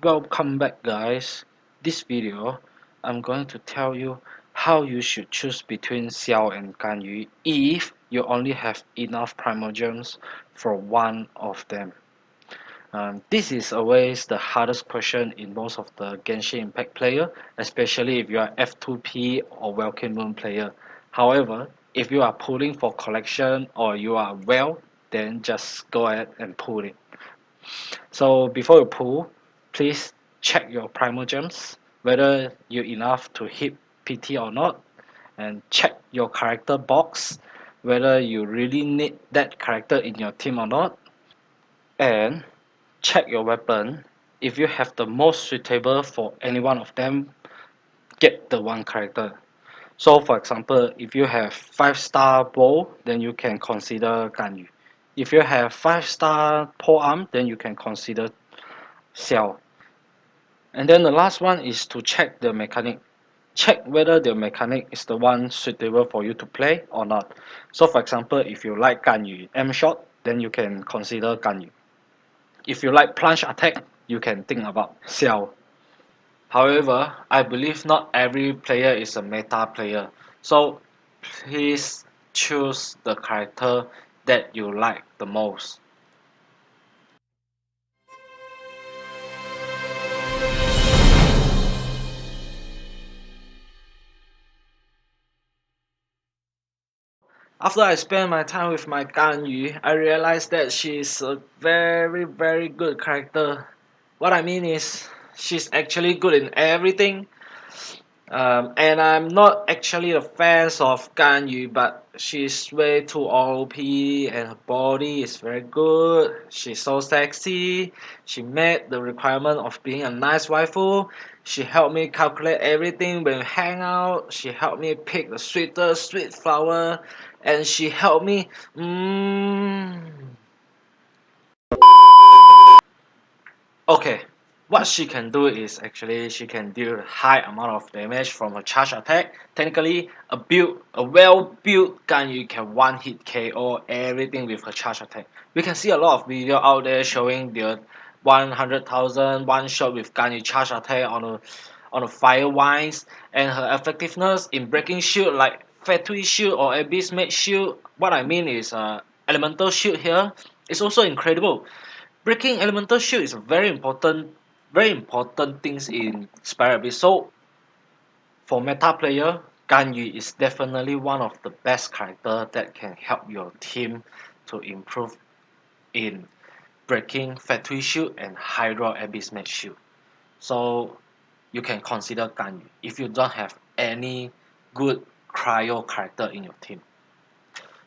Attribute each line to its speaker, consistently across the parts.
Speaker 1: Welcome back, guys. This video I'm going to tell you how you should choose between Xiao and Ganyu if you only have enough Primogems for one of them. This is always the hardest question in most of the Genshin Impact player, especially if you are F2P or Welkin Moon player. However, if you are pulling for collection or you are well, then just go ahead and pull it. So before you pull, please check your Primogems, whether you enough to hit PT or not, and check your character box, whether you really need that character in your team or not, and check your weapon. If you have the most suitable for any one of them, get the one character. So for example, if you have 5-star bow, then you can consider Ganyu. If you have 5-star pole arm, then you can consider Xiao. And then the last one is to check the mechanic. Check whether the mechanic is the one suitable for you to play or not. So for example, if you like Ganyu M shot, then you can consider Ganyu. If you like plunge attack, you can think about Xiao. However, I believe not every player is a meta player. So please choose the character that you like the most. After I spent my time with my Ganyu, I realized that she's a very good character. What I mean is, she's actually good in everything. And I'm not actually a fan of Ganyu, but she's way too OP and her body is very good. She's so sexy. She met the requirement of being a nice waifu. She helped me calculate everything when we hang out. She helped me pick the sweetest sweet flower, and she helped me. Okay, what she can do is actually she can deal high amount of damage from a charge attack. Technically, a well-built Ganyu can one-hit KO everything with her charge attack. We can see a lot of video out there showing the 100,000 one-shot with Ganyu charge attack on a fire wines, and her effectiveness in breaking shield like Fatui shield or Abyss Mage shield. What I mean is elemental shield here is also incredible. Breaking elemental shield is a very important things in Spirit Abyss. So for meta player, Ganyu is definitely one of the best character that can help your team to improve in breaking Fatui shield and Hydra Abyss Mage shield. So you can consider Ganyu if you don't have any good cryo character in your team.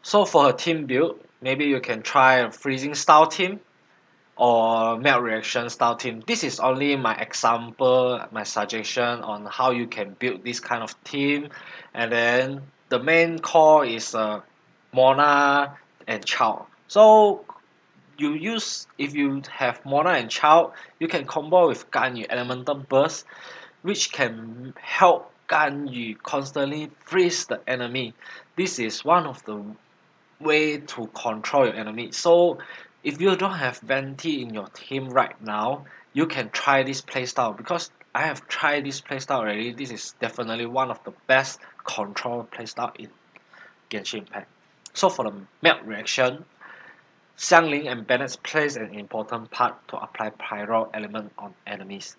Speaker 1: So for a team build, maybe you can try a freezing style team or melt reaction style team. This is only my example, my suggestion on how you can build this kind of team. And then the main core is Mona and Chao. So if you have Mona and Chao, you can combo with Ganyu Elemental Burst, which can help Ganyu constantly freeze the enemy. This is one of the way to control your enemy. So if you don't have Venti in your team right now, you can try this playstyle because I have tried this playstyle already. This is definitely one of the best control playstyle in Genshin Impact. So for the melt reaction, Xiangling and Bennett plays an important part to apply pyro element on enemies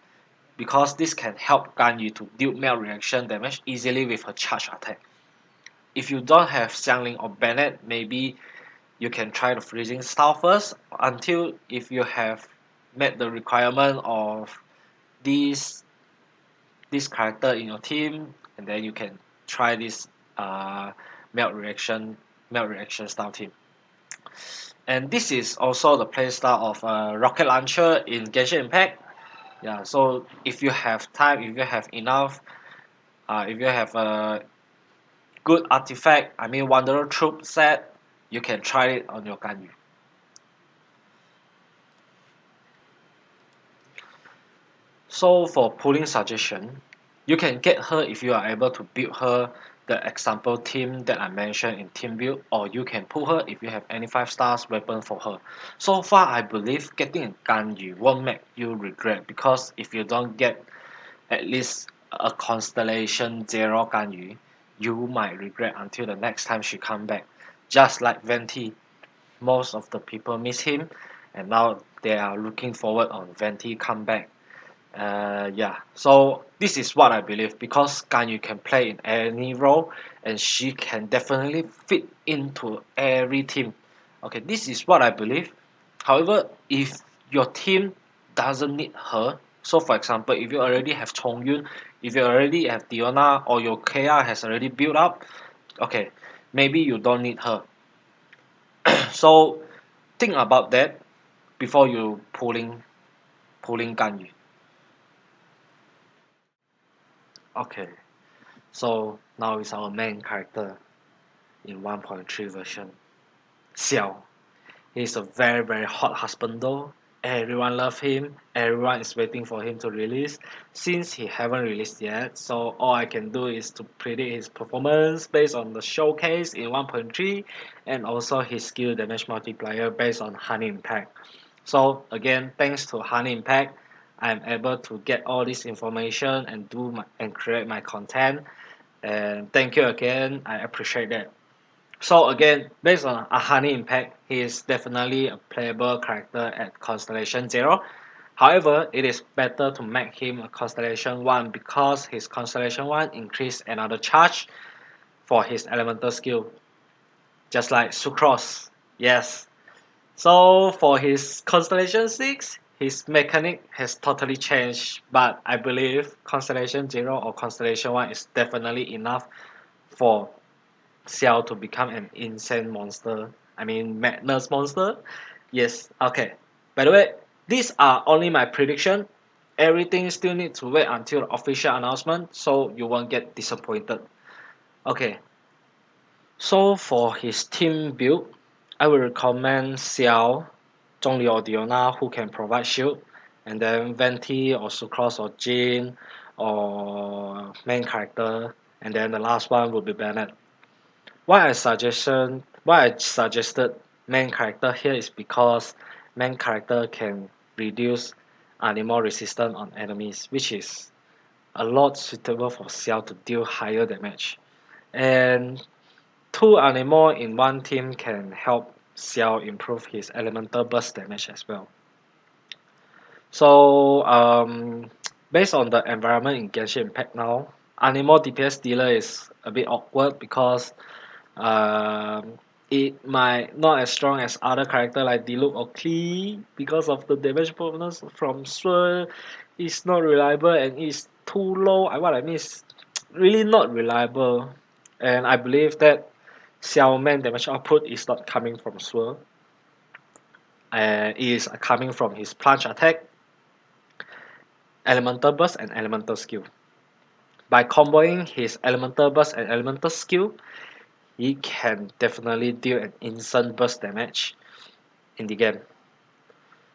Speaker 1: because this can help Ganyu to deal melt reaction damage easily with her charge attack. If you don't have Xiangling or Bennett, maybe you can try the freezing style first until if you have met the requirement of this this character in your team, and then you can try this uh, melt reaction style team. And this is also the playstyle of rocket launcher in Genshin Impact. Yeah, so if you have time, if you have enough, if you have a good artifact, I mean Wanderer Troop set, you can try it on your Ganyu. So for pulling suggestion, You can get her if you are able to build her the example team that I mentioned in team build, or you can pull her if you have any 5 stars weapon for her. So far I believe getting a Ganyu won't make you regret, because if you don't get at least a constellation 0 Ganyu, you might regret until the next time she come back. Just like Venti, most of the people miss him, and now they are looking forward on Venti comeback. Yeah, so this is what I believe, because Ganyu can play in any role, and she can definitely fit into every team. Okay, this is what I believe. However, if your team doesn't need her, so for example, if you already have Chongyun, if you already have Diona, or your KR has already built up, okay, maybe you don't need her. So think about that before you pulling Ganyu. Okay, so now is our main character in 1.3 version, Xiao. He's a very hot husband though. Everyone love him. Everyone is waiting for him to release. Since he haven't released yet, so all I can do is to predict his performance based on the showcase in 1.3, and also his skill damage multiplier based on Honey Impact. So again, thanks to Honey Impact, I'm able to get all this information and and create my content. And thank you again. I appreciate that. So again, based on Ahani Impact, he is definitely a playable character at Constellation 0. However, it is better to make him a Constellation 1, because his Constellation 1 increase another charge for his elemental skill, just like Sucrose. Yes. So for his Constellation 6, his mechanic has totally changed, but I believe Constellation 0 or Constellation 1 is definitely enough for Xiao to become an insane monster. I mean, madness monster. Yes. Okay. By the way, these are only my prediction. Everything still needs to wait until the official announcement, so you won't get disappointed. Okay. So for his team build, I will recommend Xiao, Zhongli or Diona, who can provide shield, and then Venti or Sucrose or Jin or main character, and then the last one will be Bennett. Why I suggested main character here is because main character can reduce animal resistance on enemies, which is a lot suitable for Xiao to deal higher damage. And two animal in one team can help Xiao improve his elemental burst damage as well. So based on the environment in Genshin Impact now, animal DPS dealer is a bit awkward, because um, it might not as strong as other character like Diluc or Klee, because of the damage bonus from Sword is not reliable and is too low. What I mean is really not reliable, and I believe that Xiaoman damage output is not coming from Sword, and it is coming from his plunge attack, elemental burst, and elemental skill. By comboing his elemental burst and elemental skill, he can definitely deal an instant burst damage in the game.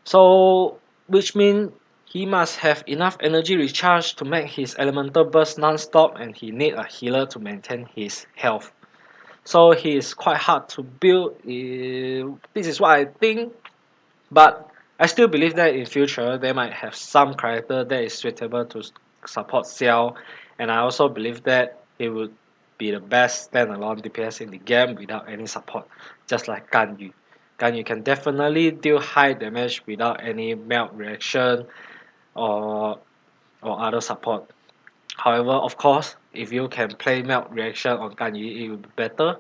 Speaker 1: So, which means he must have enough energy recharge to make his elemental burst non-stop, and he need a healer to maintain his health. So he is quite hard to build. This is what I think, but I still believe that in future they might have some character that is suitable to support Xiao, and I also believe that he would be the best standalone DPS in the game without any support, just like Ganyu. Ganyu can definitely deal high damage without any melt reaction or other support. However, of course, if you can play melt reaction on Ganyu, it will be better.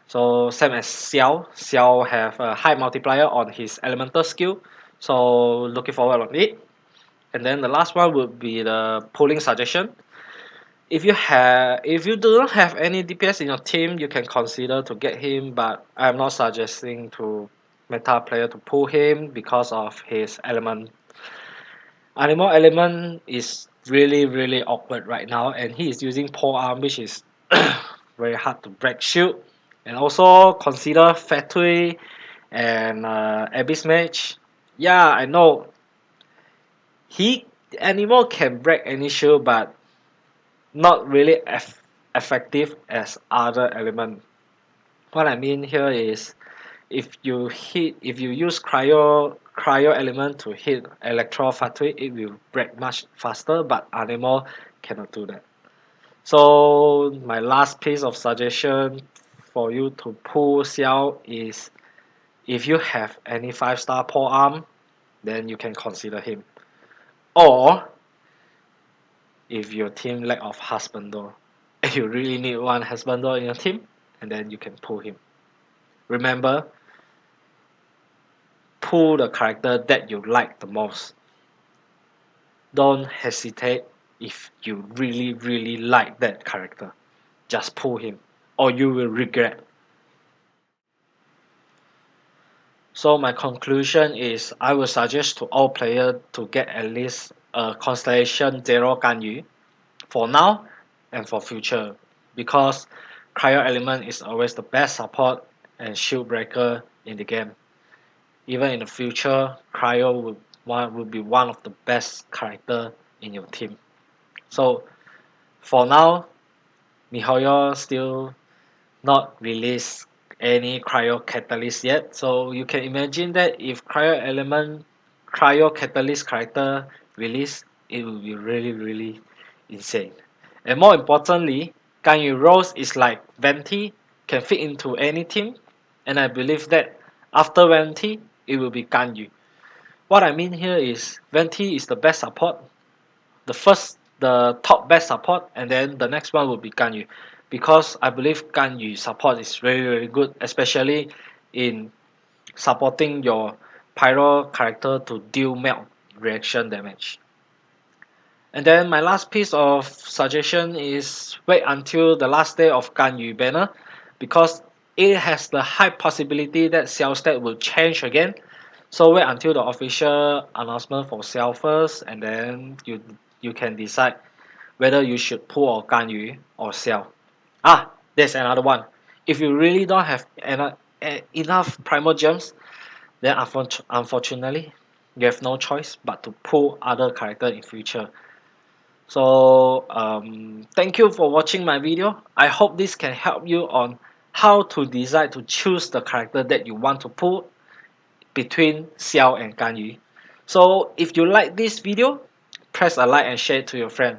Speaker 1: So same as Xiao. Xiao have a high multiplier on his elemental skill. So looking forward on it. And then the last one would be the pulling suggestion. If you do not have any DPS in your team, you can consider to get him, but I'm not suggesting to meta player to pull him because of his element. Animal element is really awkward right now, and he is using pole arm, which is very hard to break shield. And also consider Fatui and Abyss Mage. Yeah, I know he animal can break any shield, but not really effective as other element. What I mean here is if you use cryo element to hit electro factory, it will break much faster, but Anemo cannot do that. So my last piece of suggestion for you to pull Xiao is if you have any 5-star pole arm, then you can consider him. Or if your team lack of husbando, you really need one husbando in your team, and then you can pull him. Remember, pull the character that you like the most. Don't hesitate if you really like that character. Just pull him, or you will regret. So my conclusion is I will suggest to all players to get at least a Constellation 0 Ganyu for now and for future, because Cryo Element is always the best support and shield breaker in the game. Even in the future, Cryo will be one of the best character in your team. So for now, MiHoYo still not released any Cryo Catalyst yet. So you can imagine that if Cryo Catalyst character release, it will be really insane. And more importantly, Ganyu Rose is like Venti, can fit into any team, and I believe that after Venti, it will be Ganyu. What I mean here is Venti is the best support, the top best support, and then the next one will be Ganyu, because I believe Ganyu support is very good, especially in supporting your Pyro character to deal melt reaction damage. And then my last piece of suggestion is wait until the last day of Ganyu banner, because it has the high possibility that Xiao stat will change again. So wait until the official announcement for Xiao first, and then you can decide whether you should pull or Ganyu or Xiao. Ah, there's another one. If you really don't have enough primal gems, then unfortunately you have no choice but to pull other character in future. So thank you for watching my video. I hope this can help you on how to decide to choose the character that you want to pull between Xiao and Ganyu. So if you like this video, press a like and share it to your friend.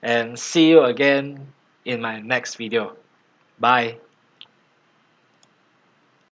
Speaker 1: And see you again in my next video. Bye.